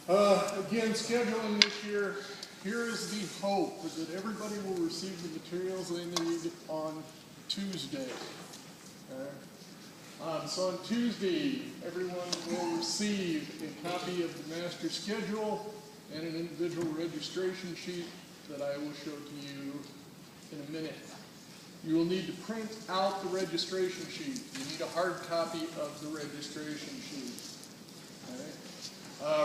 Again, scheduling this year, here is the hope that everybody will receive the materials they need on Tuesday. So on Tuesday, everyone will receive a copy of the master schedule and an individual registration sheet that I will show to you in a minute. You will need to print out the registration sheet. You need a hard copy of the registration sheet.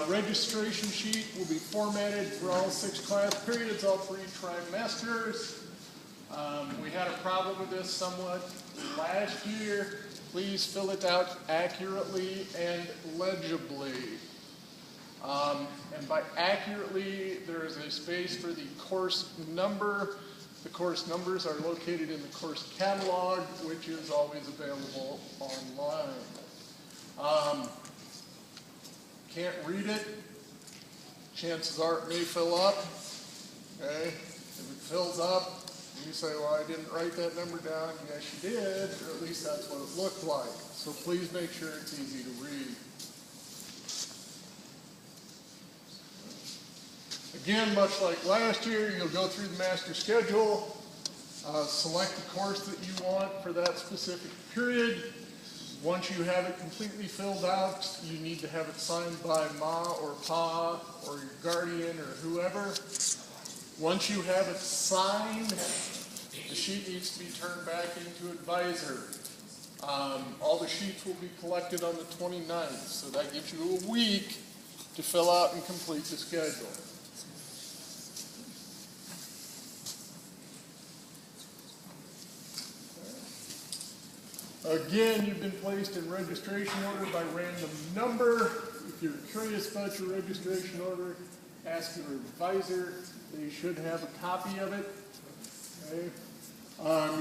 Registration sheet will be formatted for all 6 class periods, all 3 trimesters. We had a problem with this somewhat last year. Please fill it out accurately and legibly. And by accurately, there is a space for the course number. The course numbers are located in the course catalog, which is always available online. Can't read it, chances are it may fill up. Okay? If it fills up, you say, well, I didn't write that number down. Yes, you did, or at least that's what it looked like. So please make sure it's easy to read. Again, much like last year, you'll go through the master schedule, select the course that you want for that specific period. Once you have it completely filled out, you need to have it signed by Ma or Pa or your guardian or whoever. Once you have it signed, the sheet needs to be turned back into Advisor. All the sheets will be collected on the 29th, so that gives you a week to fill out and complete the schedule. Again, you've been placed in registration order by random number. If you're curious about your registration order, ask your advisor. They should have a copy of it. Okay.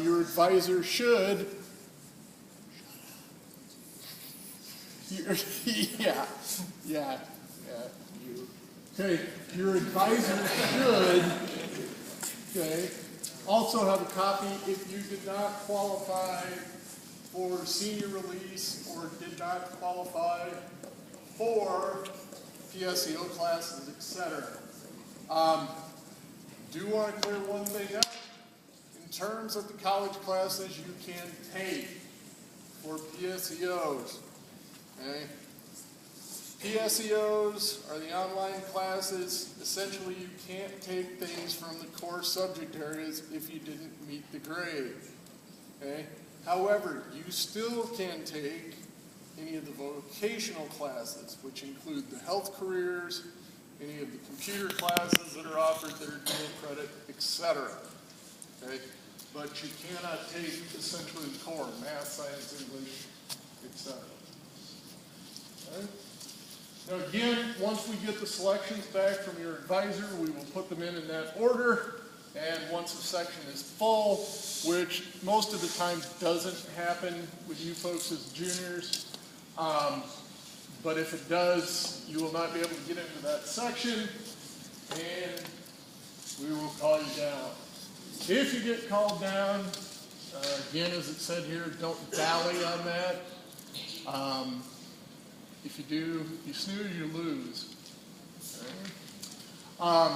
Your advisor should. Yeah. Okay. Your advisor should. Also have a copy if you did not qualify for senior release or did not qualify for PSEO classes, etc. Do want to clear one thing up. In terms of the college classes you can take for PSEOs, okay? PSEOs are the online classes. Essentially, you can't take things from the core subject areas if you didn't meet the grade, okay? However, you still can take any of the vocational classes, which include the health careers, any of the computer classes that are offered that are dual credit, etc. Okay? But you cannot take essentially the core, math, science, English, etc. Okay? Now again, once we get the selections back from your advisor, we will put them in that order. And once a section is full, which most of the time doesn't happen with you folks as juniors, but if it does, you will not be able to get into that section, and we will call you down. If you get called down, again, as it said here, don't dally on that. If you do, you snooze, you lose. Okay?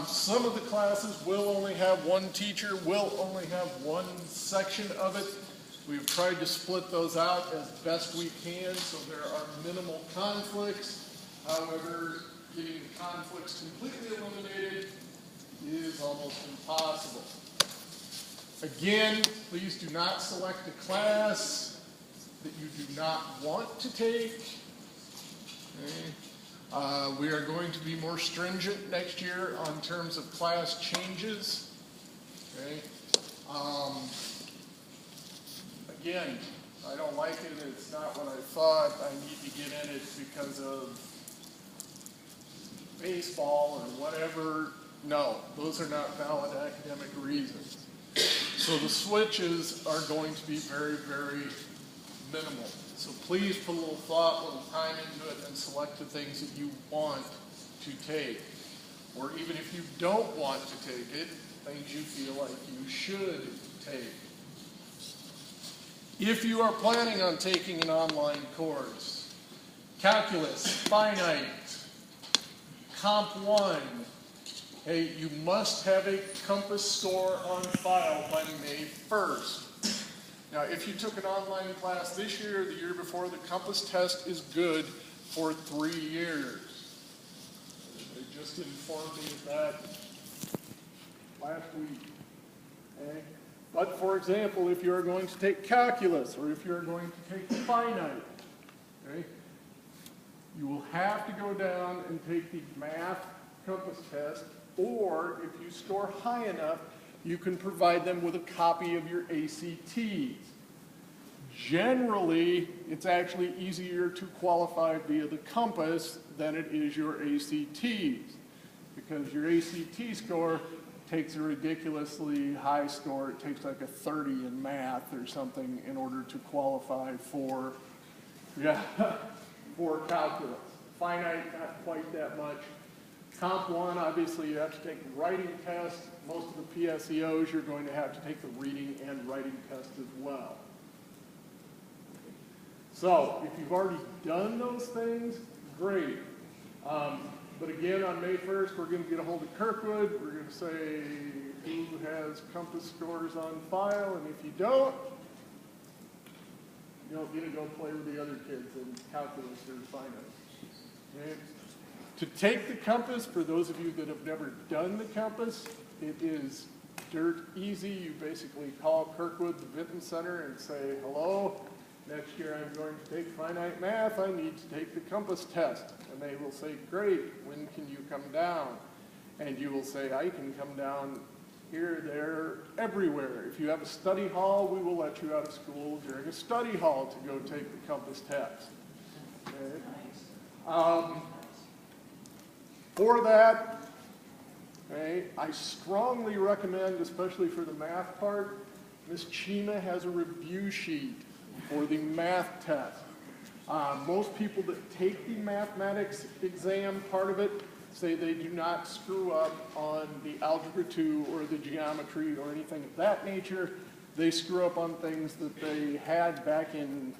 Some of the classes will only have one teacher, will only have one section of it. We've tried to split those out as best we can so there are minimal conflicts. However, getting the conflicts completely eliminated is almost impossible. Again, please do not select a class that you do not want to take. Okay. We are going to be more stringent next year on terms of class changes. Okay. Again, I don't like it. It's not what I thought. I need to get in it because of baseball or whatever. No, those are not valid academic reasons. So the switches are going to be very, very minimal. So please put a little thought, a little time into it, and select the things that you want to take. Or even if you don't want to take it, things you feel like you should take. If you are planning on taking an online course, calculus, finite, Comp 1, hey, you must have a Compass score on file by May 1st. Now, if you took an online class this year or the year before, the Compass test is good for 3 years. They just informed me of that last week. Okay? But for example, if you're going to take calculus or if you're going to take finite, okay, you will have to go down and take the math Compass test, or if you score high enough, you can provide them with a copy of your ACTs. Generally, it's actually easier to qualify via the Compass than it is your ACTs, because your ACT score takes a ridiculously high score. It takes like a 30 in math or something in order to qualify for, for calculus. Finite, not quite that much. Comp 1, obviously you have to take the writing test. Most of the PSEOs, you're going to have to take the reading and writing test as well. So, if you've already done those things, great. But again, on May 1st, we're going to get a hold of Kirkwood. We're going to say who has Compass scores on file, and if you don't get to go play with the other kids in calculus or finite. Okay? To take the Compass, for those of you that have never done the Compass, it is dirt easy. You basically call Kirkwood, the Vinton Center, and say, hello, next year I'm going to take finite math. I need to take the Compass test. And they will say, great, when can you come down? And you will say, I can come down here, there, everywhere. If you have a study hall, we will let you out of school during a study hall to go take the Compass test. Okay? For that, okay, I strongly recommend, especially for the math part, Ms. Chima has a review sheet for the math test. Most people that take the mathematics exam part of it say they do not screw up on the Algebra 2 or the geometry or anything of that nature. They screw up on things that they had back in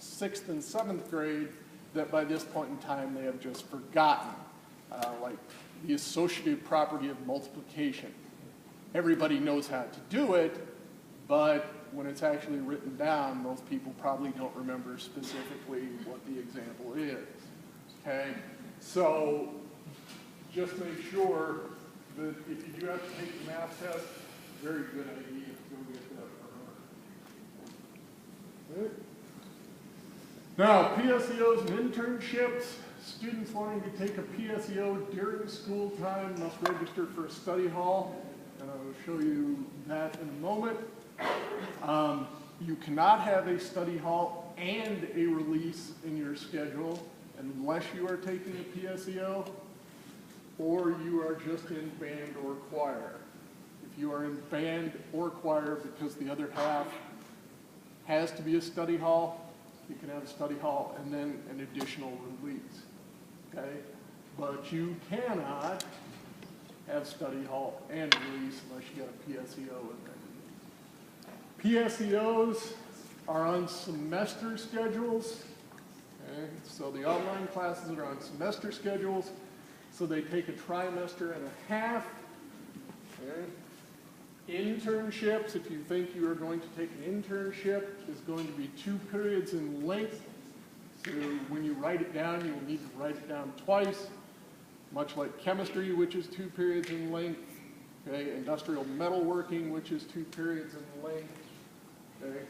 6th and 7th grade that by this point in time they have just forgotten. Like the associative property of multiplication. Everybody knows how to do it, but when it's actually written down, most people probably don't remember specifically what the example is. Okay? So just make sure that if you do have to take the math test, very good idea to go get that for her. Okay. Now, PSEOs and internships. Students wanting to take a PSEO during school time must register for a study hall, and I will show you that in a moment. You cannot have a study hall and a release in your schedule unless you are taking a PSEO or you are just in band or choir. If you are in band or choir because the other half has to be a study hall, you can have a study hall and then an additional release. Okay? But you cannot have study hall and release unless you got a PSEO in there. PSEOs are on semester schedules. Okay? So the online classes are on semester schedules. So they take a trimester and a half. Okay? Internships, if you think you are going to take an internship, is going to be 2 periods in length. So when you write it down, you will need to write it down twice, much like chemistry, which is 2 periods in length, okay? Industrial metalworking, which is 2 periods in length, okay?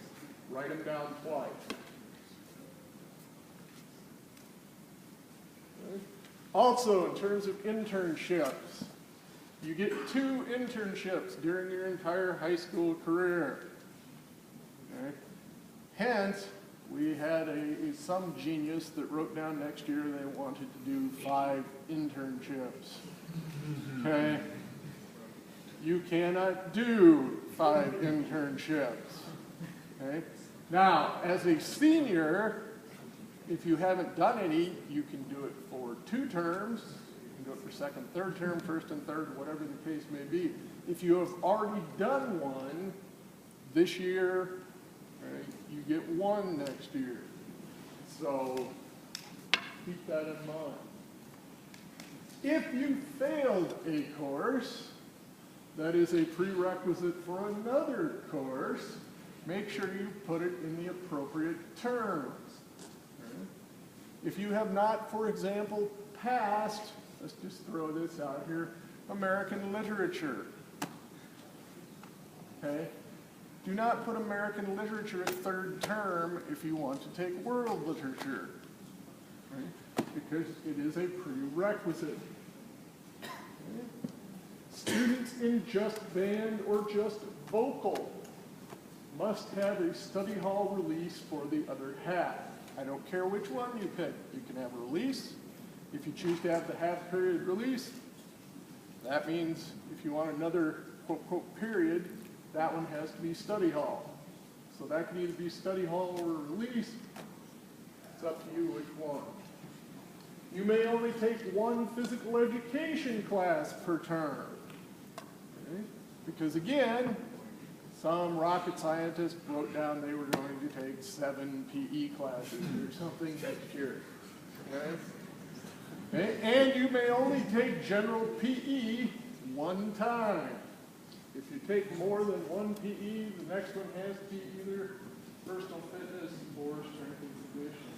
Write them down twice. Okay? Also, in terms of internships, you get 2 internships during your entire high school career. Okay? Hence, we had some genius that wrote down next year they wanted to do 5 internships. Okay? You cannot do 5 internships. Okay? Now, as a senior, if you haven't done any, you can do it for 2 terms. You can do it for second, third term, first and third, whatever the case may be. If you have already done one this year, right, you get 1 next year. So keep that in mind. If you failed a course, that is a prerequisite for another course, make sure you put it in the appropriate terms. Okay? If you have not, for example, passed, let's just throw this out here, American literature. Okay? Do not put American literature at third term if you want to take world literature, okay? Because it is a prerequisite. Okay? Students in just band or just vocal must have a study hall release for the other half. I don't care which one you pick. You can have a release. If you choose to have the half period release, that means if you want another quote, quote, period, that one has to be study hall. So that can either be study hall or release. It's up to you which one. You may only take one physical education class per term. Okay? Because again, some rocket scientist wrote down they were going to take 7 PE classes or something next year. Okay? Okay? And you may only take general PE one time. If you take more than one PE, the next one has to be either personal fitness or strength and conditioning.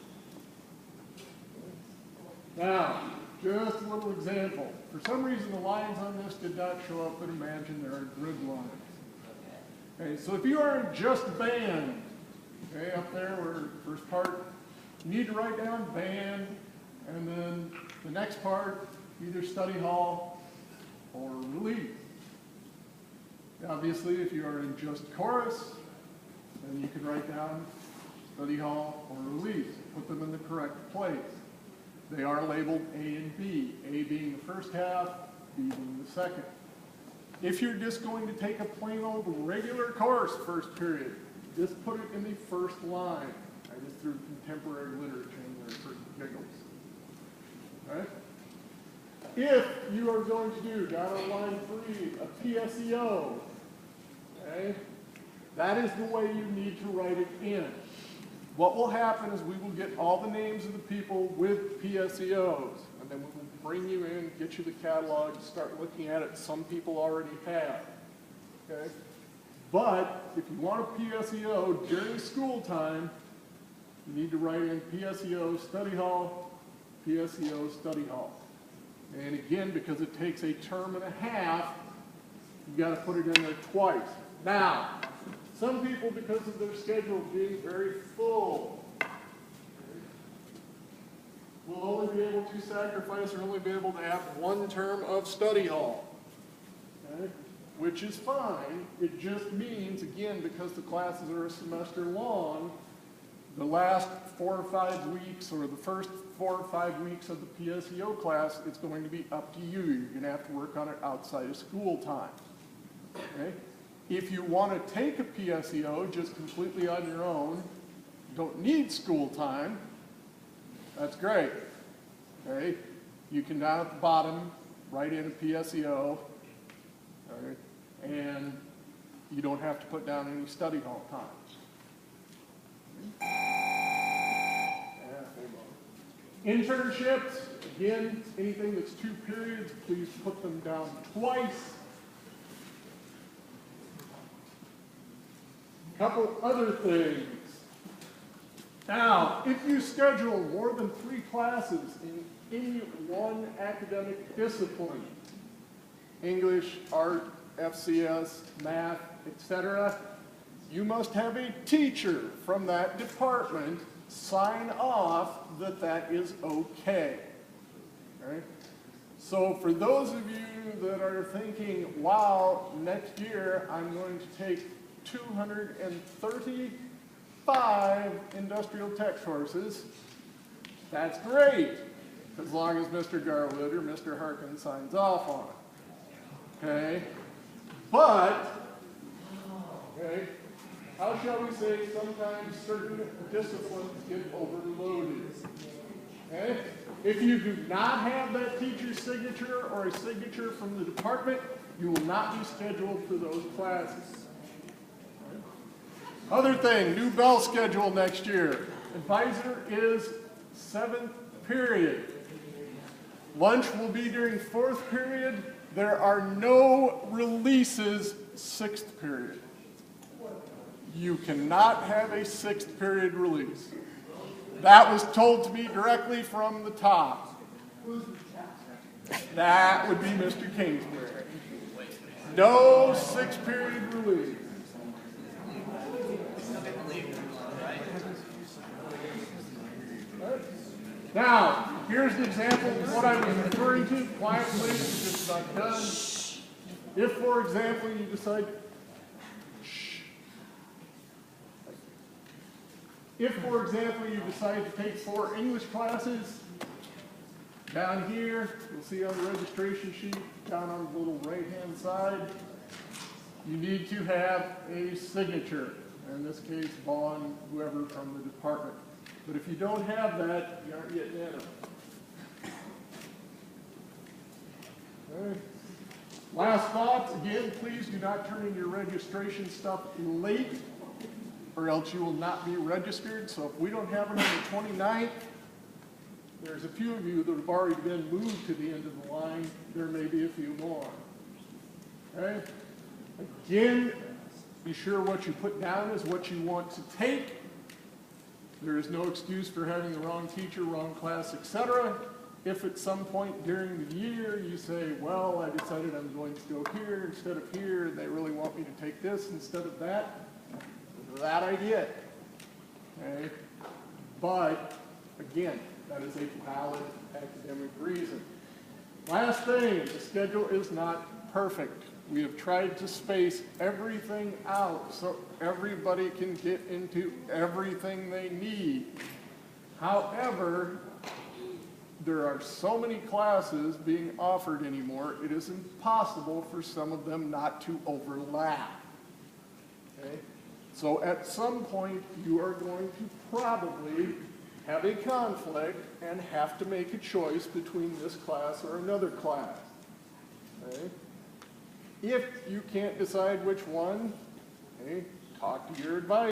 Now, just a little example. For some reason, the lines on this did not show up, but imagine there are grid lines. Okay, so if you are in just band, okay, up there where first part, you need to write down band, and then the next part, either study hall or release. Obviously, if you are in just chorus, then you can write down study hall or release. Put them in the correct place. They are labeled A and B, A being the first half, B being the second. If you're just going to take a plain old regular course first period, just put it in the first line. I just threw contemporary literature in there for giggles. Right? If you are going to do, down on line 3, a PSEO, okay, that is the way you need to write it in. What will happen is we will get all the names of the people with PSEOs, and then we will bring you in, get you the catalog, start looking at it. Some people already have. Okay? But if you want a PSEO during school time, you need to write in PSEO study hall, PSEO study hall. And again, because it takes a term and a half, you've got to put it in there twice. Now, some people, because of their schedule being very full, will only be able to sacrifice or only be able to have one term of study hall, okay? Which is fine. It just means, again, because the classes are a semester long, the last 4 or 5 weeks or the first 4 or 5 weeks of the PSEO class, it's going to be up to you. You're going to have to work on it outside of school time. Okay? If you want to take a PSEO just completely on your own, you don't need school time, that's great. Okay? You can down at the bottom write in a PSEO, okay? And you don't have to put down any study hall time. Internships, again, anything that's 2 periods, please put them down twice. Couple other things. Now, if you schedule more than 3 classes in any one academic discipline, English, art, FCS, math, etc., you must have a teacher from that department sign off that that is okay. Right? So for those of you that are thinking, wow, next year I'm going to take 235 industrial tech courses, that's great, as long as Mr. Garwood or Mr. Harkin signs off on it. Okay? But, okay, how shall we say, sometimes certain disciplines get overloaded. Okay? If you do not have that teacher's signature or a signature from the department, you will not be scheduled for those classes. Okay? Other thing, new bell schedule next year. Advisor is 7th period. Lunch will be during fourth period. There are no releases sixth period. You cannot have a sixth period release. That was told to me directly from the top. That would be Mr. Kingsbury. No sixth period release. Now, here's an example of what I was referring to. Quiet, please. We're just about done. If, for example, you decide, if, for example, you decide to take 4 English classes, down here, you'll see on the registration sheet, down on the little right-hand side, you need to have a signature. In this case, Vaughn, whoever from the department. But if you don't have that, you aren't getting in. Okay. Last thoughts, again, please do not turn in your registration stuff late, or else you will not be registered. So if we don't have it on the 29th, there's a few of you that have already been moved to the end of the line. There may be a few more. Okay? Again, be sure what you put down is what you want to take. There is no excuse for having the wrong teacher, wrong class, etc. If at some point during the year you say, well, I decided I'm going to go here instead of here, and they really want me to take this instead of that I get. Okay? But, again, that is a valid academic reason. Last thing, the schedule is not perfect. We have tried to space everything out so everybody can get into everything they need. However, there are so many classes being offered anymore, it is impossible for some of them not to overlap. Okay? So at some point, you are going to probably have a conflict and have to make a choice between this class or another class. Okay? If you can't decide which one, okay, talk to your advisor.